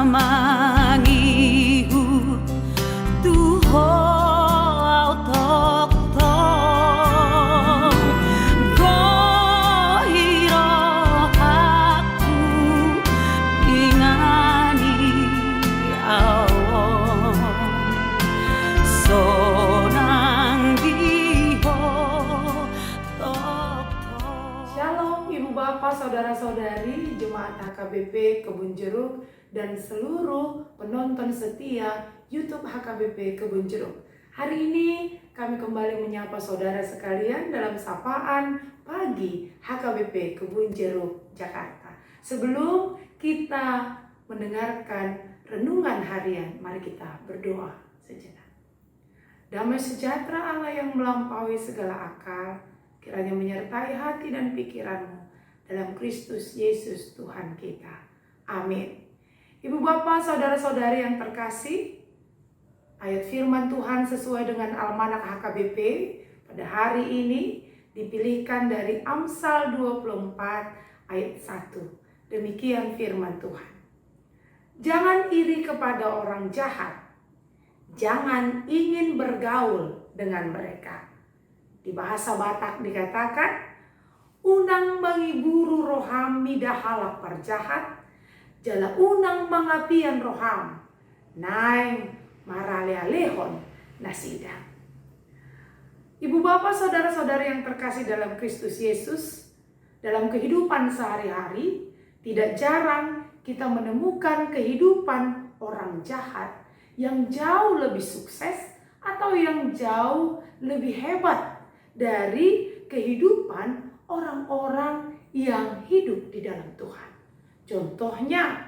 mangihu tuho autoktong gohiro aku ingani awon sonang diho toktong. Shalom Ibu Bapak, Saudara-saudari, Jemaat HKBP Kebun Jeruk dan seluruh penonton setia YouTube HKBP Kebun Jeruk. Hari ini kami kembali menyapa saudara sekalian dalam sapaan pagi HKBP Kebun Jeruk Jakarta. Sebelum kita mendengarkan renungan harian, mari kita berdoa sejenak. Damai sejahtera Allah yang melampaui segala akal, kiranya menyertai hati dan pikiranmu dalam Kristus Yesus Tuhan kita. Amin. Ibu Bapak, Saudara-saudari yang terkasih, ayat firman Tuhan sesuai dengan Almanak HKBP pada hari ini dipilihkan dari Amsal 24 ayat 1. Demikian firman Tuhan. Jangan iri kepada orang jahat, jangan ingin bergaul dengan mereka. Di bahasa Batak dikatakan, unang mangiburu roham midahalak perjahat, jala unang mangapian roham, naing maralealehon nasida. Ibu bapak saudara-saudari yang terkasih dalam Kristus Yesus, dalam kehidupan sehari-hari, tidak jarang kita menemukan kehidupan orang jahat yang jauh lebih sukses atau yang jauh lebih hebat dari kehidupan orang-orang yang hidup di dalam Tuhan. Contohnya,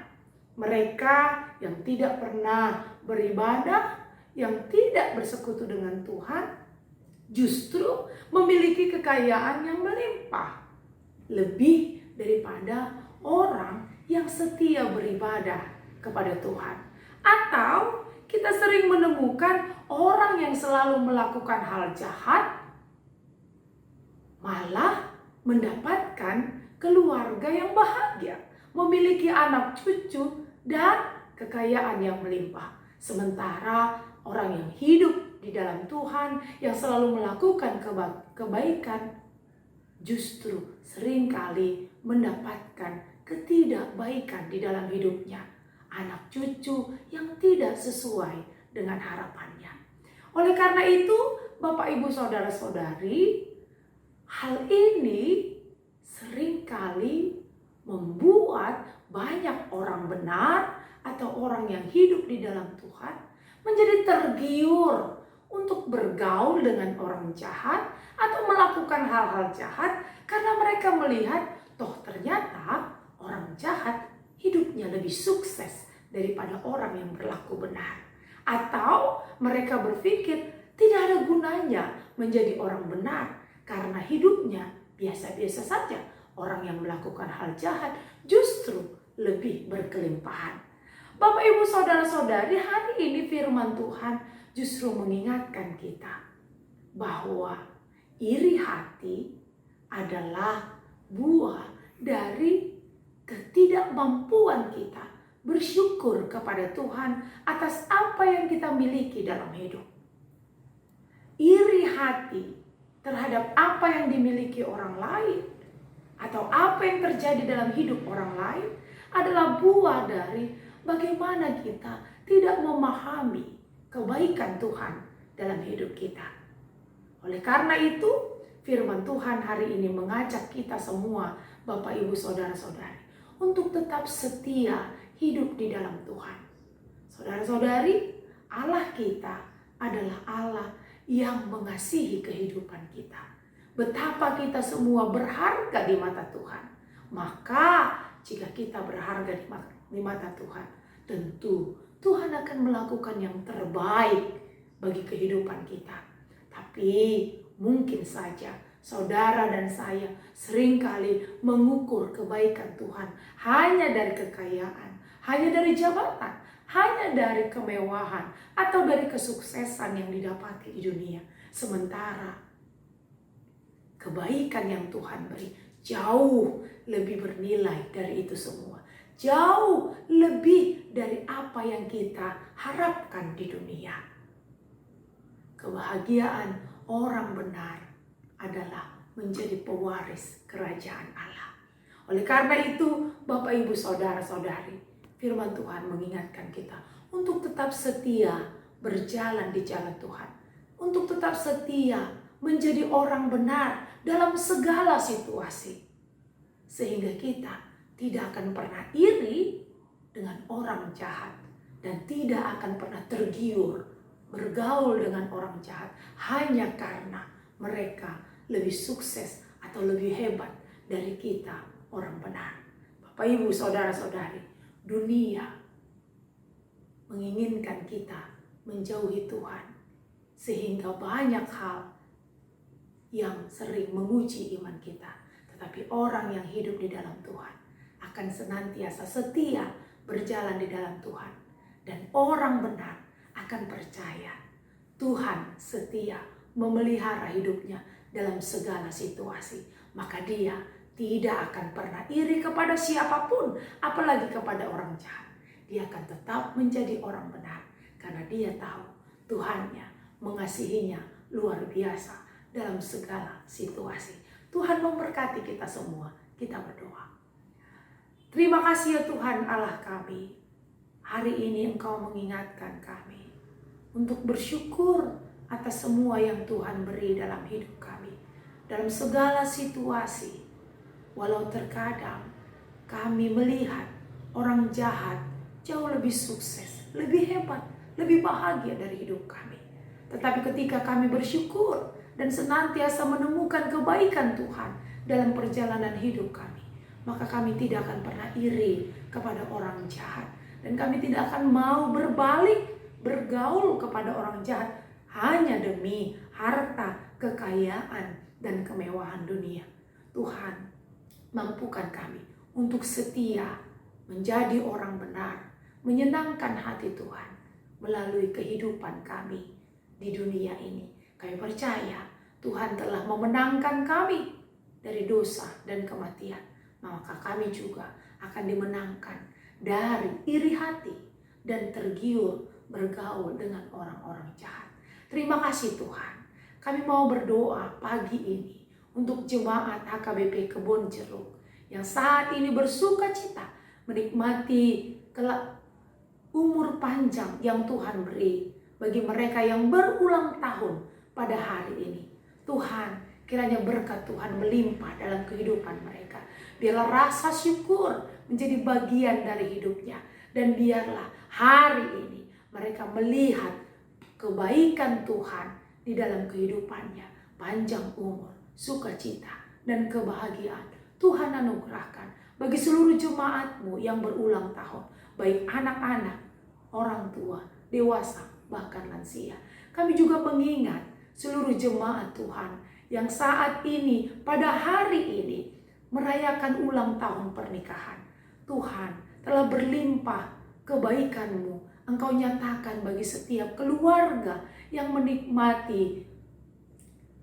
mereka yang tidak pernah beribadah, yang tidak bersekutu dengan Tuhan, justru memiliki kekayaan yang melimpah, lebih daripada orang yang setia beribadah kepada Tuhan. Atau kita sering menemukan orang yang selalu melakukan hal jahat, malah mendapatkan keluarga yang bahagia, memiliki anak cucu dan kekayaan yang melimpah. Sementara orang yang hidup di dalam Tuhan, yang selalu melakukan kebaikan, justru seringkali mendapatkan ketidakbaikan di dalam hidupnya. Anak cucu yang tidak sesuai dengan harapannya. Oleh karena itu, Bapak Ibu Saudara-saudari, hal ini seringkali membuat banyak orang benar atau orang yang hidup di dalam Tuhan menjadi tergiur untuk bergaul dengan orang jahat atau melakukan hal-hal jahat karena mereka melihat toh ternyata orang jahat hidupnya lebih sukses daripada orang yang berlaku benar. Atau mereka berpikir tidak ada gunanya menjadi orang benar karena hidupnya biasa-biasa saja. Orang yang melakukan hal jahat justru lebih berkelimpahan. Bapak Ibu Saudara-saudari, hari ini firman Tuhan justru mengingatkan kita bahwa iri hati adalah buah dari ketidakmampuan kita bersyukur kepada Tuhan atas apa yang kita miliki dalam hidup. Iri hati terhadap apa yang dimiliki orang lain atau apa yang terjadi dalam hidup orang lain adalah buah dari bagaimana kita tidak memahami kebaikan Tuhan dalam hidup kita. Oleh karena itu, firman Tuhan hari ini mengajak kita semua, Bapak Ibu Saudara-saudari, untuk tetap setia hidup di dalam Tuhan. Saudara-saudari, Allah kita adalah Allah yang mengasihi kehidupan kita. Betapa kita semua berharga di mata Tuhan. Maka jika kita berharga di mata Tuhan, tentu Tuhan akan melakukan yang terbaik bagi kehidupan kita. Tapi mungkin saja saudara dan saya seringkali mengukur kebaikan Tuhan hanya dari kekayaan, hanya dari jabatan, hanya dari kemewahan, atau dari kesuksesan yang didapati di dunia. Sementara kebaikan yang Tuhan beri jauh lebih bernilai dari itu semua. jauh lebih dari apa yang kita harapkan di dunia. Kebahagiaan orang benar adalah menjadi pewaris kerajaan Allah. Oleh karena itu, Bapak, Ibu, Saudara-saudari, firman Tuhan mengingatkan kita untuk tetap setia berjalan di jalan Tuhan. Untuk tetap setia menjadi orang benar dalam segala situasi. Sehingga kita tidak akan pernah iri dengan orang jahat. Dan tidak akan pernah tergiur bergaul dengan orang jahat. Hanya karena mereka lebih sukses atau lebih hebat dari kita orang benar. Bapak, Ibu, Saudara-saudari, dunia menginginkan kita menjauhi Tuhan. Sehingga banyak hal yang sering menguji iman kita. Tetapi orang yang hidup di dalam Tuhan akan senantiasa setia berjalan di dalam Tuhan. Dan orang benar akan percaya Tuhan setia memelihara hidupnya dalam segala situasi. Maka dia tidak akan pernah iri kepada siapapun, apalagi kepada orang jahat. Dia akan tetap menjadi orang benar karena dia tahu Tuhannya mengasihinya luar biasa dalam segala situasi. Tuhan memberkati kita semua. Kita berdoa. Terima kasih ya Tuhan Allah kami. Hari ini Engkau mengingatkan kami untuk bersyukur atas semua yang Tuhan beri dalam hidup kami. Dalam segala situasi. Walau terkadang kami melihat orang jahat jauh lebih sukses, lebih hebat, lebih bahagia dari hidup kami. Tetapi ketika kami bersyukur dan senantiasa menemukan kebaikan Tuhan dalam perjalanan hidup kami, maka kami tidak akan pernah iri kepada orang jahat. Dan kami tidak akan mau berbalik, bergaul kepada orang jahat hanya demi harta, kekayaan, dan kemewahan dunia. Tuhan, mampukan kami untuk setia menjadi orang benar, menyenangkan hati Tuhan melalui kehidupan kami di dunia ini. Kami percaya Tuhan telah memenangkan kami dari dosa dan kematian. Maka kami juga akan dimenangkan dari iri hati dan tergiur bergaul dengan orang-orang jahat. Terima kasih Tuhan. Kami mau berdoa pagi ini untuk jemaat HKBP Kebon Jeruk yang saat ini bersuka cita menikmati umur panjang yang Tuhan beri bagi mereka yang berulang tahun pada hari ini. Tuhan, kiranya berkat Tuhan melimpah dalam kehidupan mereka. Biarlah rasa syukur menjadi bagian dari hidupnya. Dan biarlah hari ini mereka melihat kebaikan Tuhan di dalam kehidupannya. Panjang umur, sukacita, dan kebahagiaan Tuhan anugerahkan bagi seluruh jemaat-Mu yang berulang tahun. Baik anak-anak, orang tua, dewasa, bahkan lansia. Kami juga mengingat seluruh jemaat Tuhan yang saat ini, pada hari ini, merayakan ulang tahun pernikahan. Tuhan telah berlimpah kebaikan-Mu. Engkau nyatakan bagi setiap keluarga yang menikmati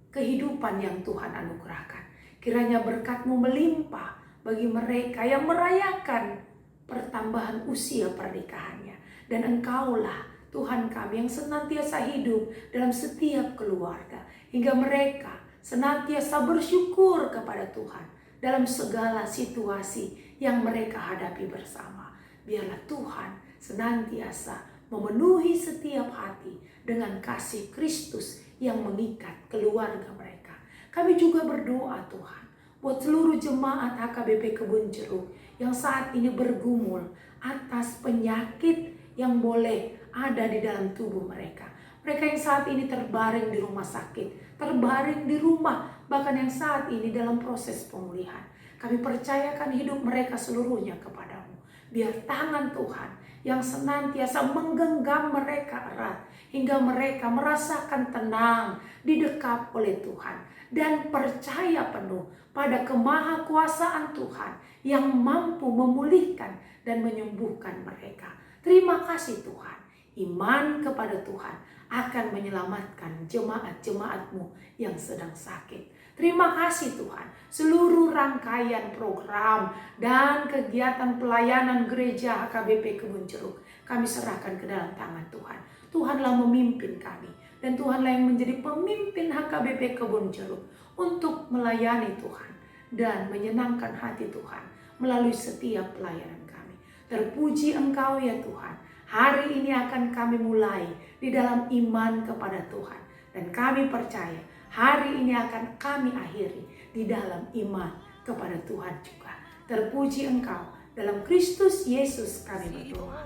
kehidupan yang Tuhan anugerahkan. Kiranya berkat-Mu melimpah bagi mereka yang merayakan pertambahan usia pernikahannya. Dan Engkaulah Tuhan kami yang senantiasa hidup dalam setiap keluarga. Hingga mereka senantiasa bersyukur kepada Tuhan dalam segala situasi yang mereka hadapi bersama. Biarlah Tuhan senantiasa memenuhi setiap hati dengan kasih Kristus yang mengikat keluarga mereka. Kami juga berdoa Tuhan buat seluruh jemaat HKBP Kebon Jeruk yang saat ini bergumul atas penyakit yang boleh ada di dalam tubuh mereka. Mereka yang saat ini terbaring di rumah sakit, terbaring di rumah, bahkan yang saat ini dalam proses pemulihan. Kami percayakan hidup mereka seluruhnya kepadamu. Biar tangan Tuhan yang senantiasa menggenggam mereka erat, hingga mereka merasakan tenang, didekap oleh Tuhan, dan percaya penuh pada kemahakuasaan Tuhan yang mampu memulihkan dan menyembuhkan mereka. Terima kasih Tuhan. Iman kepada Tuhan akan menyelamatkan jemaat-jemaat-Mu yang sedang sakit. Terima kasih Tuhan, seluruh rangkaian program dan kegiatan pelayanan gereja HKBP Kebun Jeruk kami serahkan ke dalam tangan Tuhan. Tuhanlah memimpin kami dan Tuhanlah yang menjadi pemimpin HKBP Kebun Jeruk untuk melayani Tuhan dan menyenangkan hati Tuhan melalui setiap pelayanan kami. Terpuji Engkau ya Tuhan. Hari ini akan kami mulai di dalam iman kepada Tuhan. Dan kami percaya hari ini akan kami akhiri di dalam iman kepada Tuhan juga. Terpuji Engkau, dalam Kristus Yesus kami berdoa.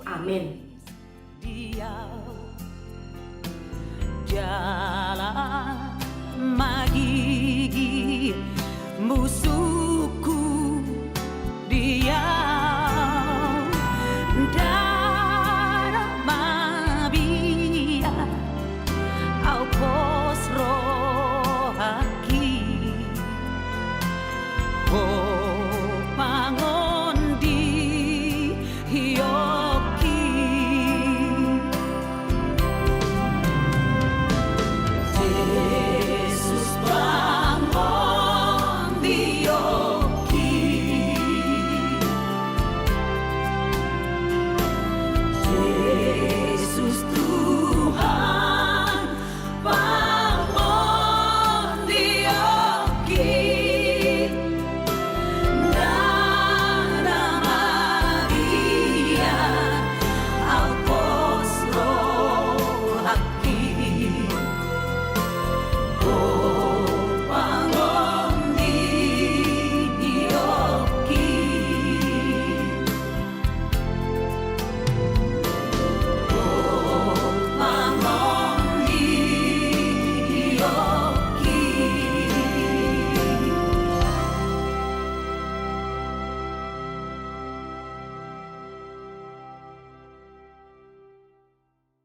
Amin. Dia jalan magigi musuh